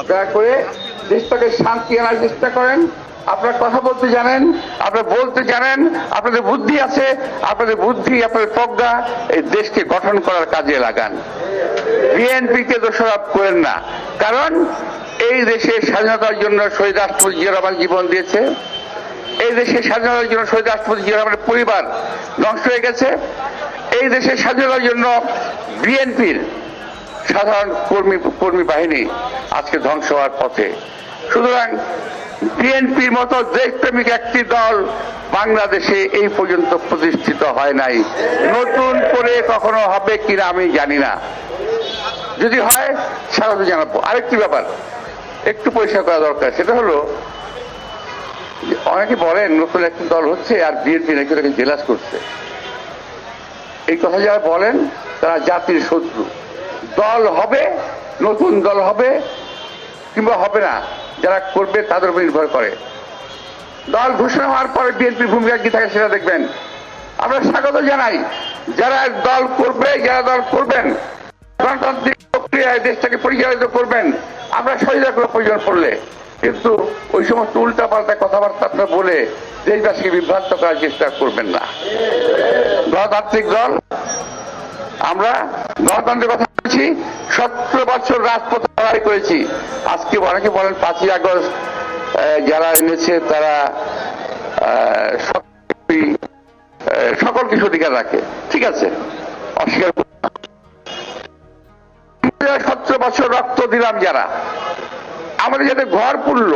দয়া করে দেশটাকে শান্তি আনার চেষ্টা করেন। আপনারা কথা বলতে জানেন, আপনারা বলতে জানেন, আপনাদের বুদ্ধি আছে, আপনাদের বুদ্ধি, আপনাদের প্রজ্ঞা এই দেশকে গঠন করার কাজে লাগান। বিএনপিকে দোষারোপ করেন না, কারণ এই দেশের স্বাধীনতার জন্য শহীদ রাষ্ট্রপতি জিয়া রহমান জীবন দিয়েছে। এই দেশের স্বাধীনতার জন্য শহীদ রাষ্ট্রপতি জিয়া রহমানের পরিবার ধ্বংস হয়ে গেছে। এই দেশের স্বাধীনতার জন্য বিএনপির সাধারণ কর্মী বাহিনী আজকে ধ্বংস হওয়ার পথে। সুতরাং বিএনপির মতো দেশপ্রেমিক একটি দল বাংলাদেশে এই পর্যন্ত প্রতিষ্ঠিত হয় নাই। নতুন করে কখনো হবে কিনা আমি জানি না, যদি হয় স্বাগত জানাবো। আরেকটি ব্যাপার একটু পরিষ্কার করা দরকার, সেটা হলো অনেকে বলেন নতুন একটি দল হচ্ছে আর বিএনপি নাকি তাকে জেলাস করছে। এই কথা যারা বলেন তারা জাতির শত্রু। দল হবে, নতুন দল হবে কিংবা হবে না, যারা করবে তাদের উপর নির্ভর করে। দল ঘোষণা হওয়ার পরে বিএনপির ভূমিকা কি থাকে সেটা দেখবেন। আমরা স্বাগত জানাই যারা দল করবে, যারা দল করবেন, গণতান্ত্রিক প্রক্রিয়ায় দেশটাকে পরিচালিত করবেন, আমরা সহায়তা করে প্রয়োজন পড়লে। কিন্তু ওই সমস্ত উল্টাপাল্টা কথাবার্তা আপনারা বলে দেশবাসীকে বিভ্রান্ত করার চেষ্টা করবেন না। গণতান্ত্রিক দল, আমরা গণতন্ত্রের কথা বলছি, 17 বছর রাজপথে লড়াই করেছি। আজকে অনেকে বলেন 5ই আগস্ট যারা এনেছে তারা সকল কিছু অধিকার রাখে, ঠিক আছে, অস্বীকার 17 বছর রক্ত দিলাম যারা, আমাদের যাতে ঘর পুড়ল,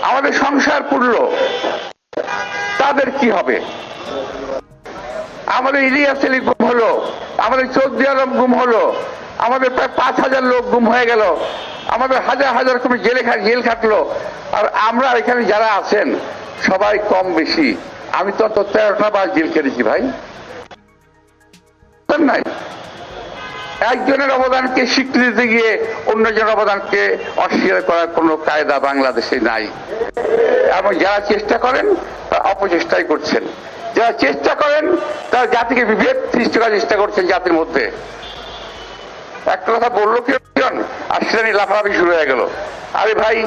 আমাদের সংসার পুড়ল, তাদের কি হবে? আমাদের ইলিয়াস আলী গুম হলো, আমাদের চৌধুরী আলম গুম হলো, আমাদের প্রায় 5000 লোক গুম হয়ে গেল, আমাদের হাজার হাজার কমে জেল খাটলো। আর আমরা এখানে যারা আছেন সবাই কম বেশি, আমি তো 13টা বার জেল কেটেছি ভাই, নাই। একজনের অবদানকে স্বীকৃতি দিতে গিয়ে অন্যজনের অবদানকে অস্বীকার করার কোন কায়দা বাংলাদেশে নাই। এবং যারা চেষ্টা করেন তারা অপচেষ্টাই করছেন, যারা চেষ্টা করেন তারা জাতিকে বিভেদ সৃষ্টি করার চেষ্টা করছেন জাতির মধ্যে। একটা কথা বললো কেউ আর সেটা নিয়ে লাফালাফি শুরু হয়ে গেল। আরে ভাই,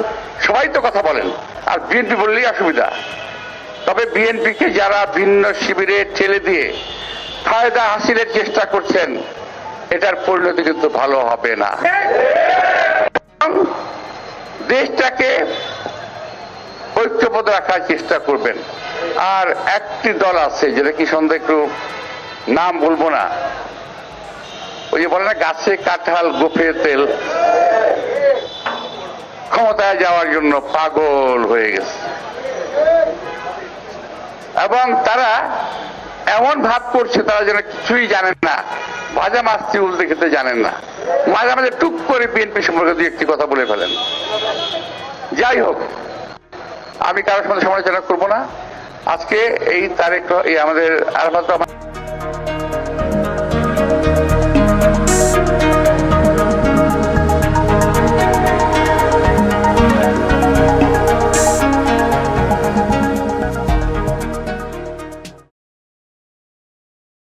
সবাই তো কথা বলেন, আর বিএনপি বললেই অসুবিধা। তবে বিএনপিকে যারা ভিন্ন শিবিরে ঠেলে দিয়ে ফায়দা হাসিলের চেষ্টা করছেন, এটার পরিণতি কিন্তু ভালো হবে না। দেশটাকে ঐক্যবদ্ধ রাখার চেষ্টা করবেন। আর একটি দল আছে যেটা কি সন্দেহ, একটু নাম বলবো না, ওই যে বলে না গাছে কাঁঠাল গোফে তেল, ক্ষমতায় যাওয়ার জন্য পাগল হয়ে গেছে। এবং তারা এমন ভাব করছে তারা যেন কিছুই জানেন না, ভাজা মাছটি উল্টে খেতে জানেন না। মাঝে মাঝে টুক করে বিএনপি সম্পর্কে দুই একটি কথা বলে ফেলেন। যাই হোক, আমি কারোর সঙ্গে সমালোচনা করবো না। আজকে এই তারিখ আমাদের আরাফাত রহমান